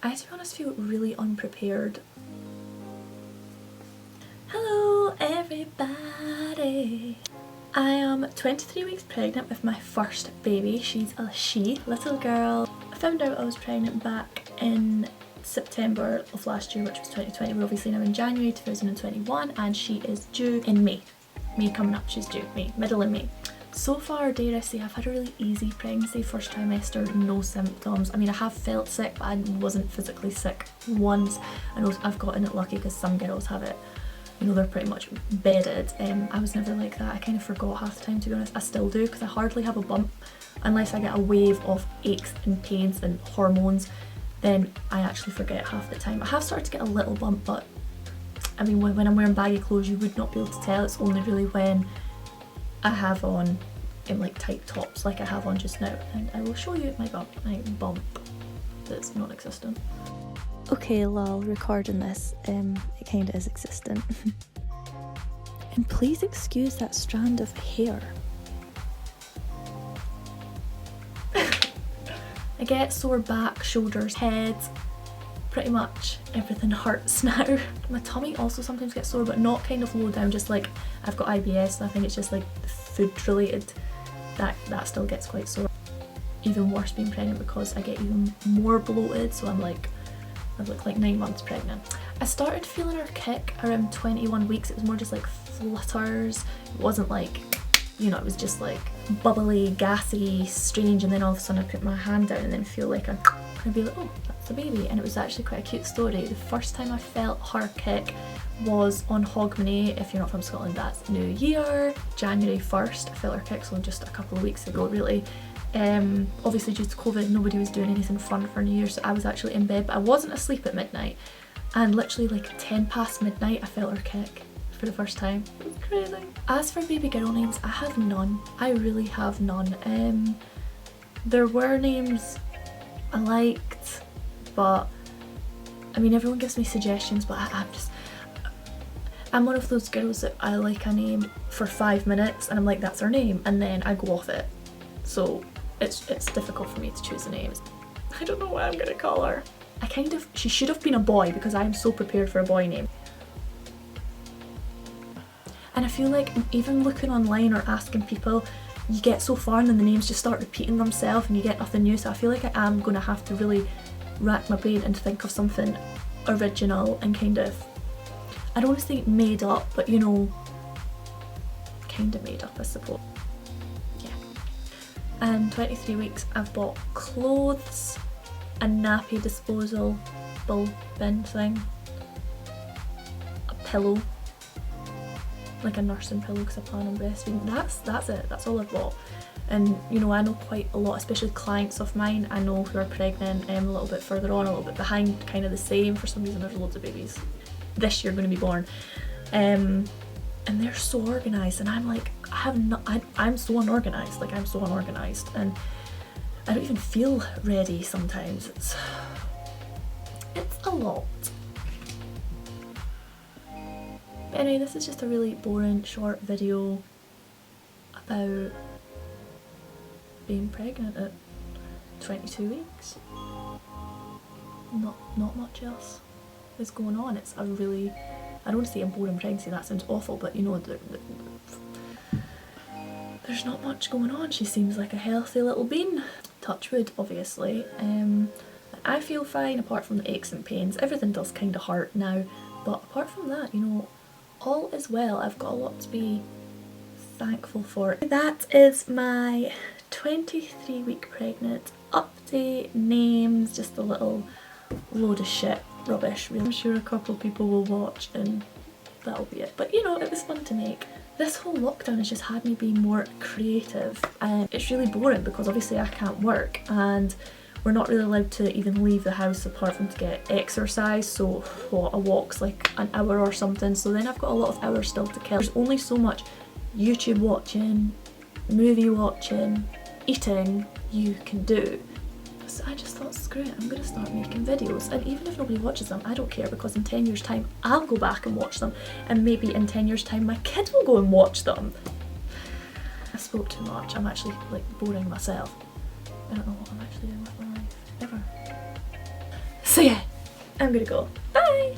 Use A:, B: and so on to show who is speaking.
A: I, to be honest, feel really unprepared. Hello everybody! I am 23 weeks pregnant with my first baby. She's a little girl. I found out I was pregnant back in September of last year, which was 2020. We're obviously now in January 2021 and she is due in May. May coming up, she's due May, middle of May. So far, dare I say, I've had a really easy pregnancy. First trimester, no symptoms. I mean, I have felt sick, but I wasn't physically sick once. I know I've gotten it lucky because some girls have it, you know, they're pretty much bedded. I was never like that. I kind of forgot half the time, to be honest. I still do because I hardly have a bump unless I get a wave of aches and pains and hormones. Then I actually forget half the time. I have started to get a little bump, but I mean, when I'm wearing baggy clothes, you would not be able to tell. It's only really when I have on like tight tops like I have on just now, and I will show you my bump that's non-existent. Okay, lol, recording this, it kind of is existent. And please excuse that strand of hair. I get sore back, shoulders, head, pretty much everything hurts now. My tummy also sometimes gets sore, but not kind of low down, just like I've got IBS, so I think it's just like food related. That still gets quite sore. Even worse being pregnant because I get even more bloated, so I look like 9 months pregnant. I started feeling her kick around 21 weeks. It was more just like flutters. It wasn't like, you know, it was just like bubbly, gassy, strange, and then all of a sudden I put my hand down and then feel like I'm gonna be like, oh, that's the baby. And it was actually quite a cute story. The first time I felt her kick was on Hogmanay. If you're not from Scotland, that's New Year, January 1st. I felt her kick, so just a couple of weeks ago really. Obviously due to COVID, nobody was doing anything fun for New Year, so I was actually in bed, but I wasn't asleep at midnight, and literally like 10 past midnight I felt her kick for the first time. It was crazy. As for baby girl names, I have none. I really have none. There were names I liked, but I mean, everyone gives me suggestions, but I'm one of those girls that I like a name for 5 minutes and I'm like, that's her name, and then I go off it. So it's difficult for me to choose a name. I don't know what I'm gonna call her. She should have been a boy because I am so prepared for a boy name. And I feel like even looking online or asking people, you get so far and then the names just start repeating themselves and you get nothing new, so I feel like I am gonna have to really rack my brain and think of something original and kind of, I don't want to say made up, but you know, kind of made up I suppose. Yeah. And 23 weeks I've bought clothes, a nappy disposal bin thing, a pillow, like a nursing pillow because I plan on breastfeeding. That's it, that's all I've bought. And you know, I know quite a lot, especially clients of mine I know who are pregnant, a little bit further on, a little bit behind, kind of the same. For some reason there's loads of babies this year going to be born, and they're so organised, and I'm like, I'm so unorganised, like I'm so unorganised, and I don't even feel ready sometimes. It's a lot. But anyway, this is just a really boring short video about being pregnant at 22 weeks. Not much else is going on. It's a really, I don't want to say a boring pregnancy, that sounds awful, but you know, there's not much going on. She seems like a healthy little bean. Touch wood, obviously. I feel fine apart from the aches and pains. Everything does kind of hurt now, but apart from that, you know, all is well. I've got a lot to be thankful for. That is my 23 week pregnant update. Names, just a little load of shit, rubbish really. I'm sure a couple of people will watch and that'll be it, but you know, it was fun to make. This whole lockdown has just had me be more creative, and it's really boring because obviously I can't work and we're not really allowed to even leave the house apart from to get exercise, so what, a walk's like an hour or something, so then I've got a lot of hours still to kill. There's only so much YouTube watching, movie watching, eating you can do. So I just thought, screw it, I'm gonna start making videos, and even if nobody watches them, I don't care, because in 10 years time I'll go back and watch them, and maybe in 10 years time my kids will go and watch them. I spoke too much. I'm actually like boring myself. I don't know what I'm actually doing with my life ever. So yeah, I'm gonna go. Bye!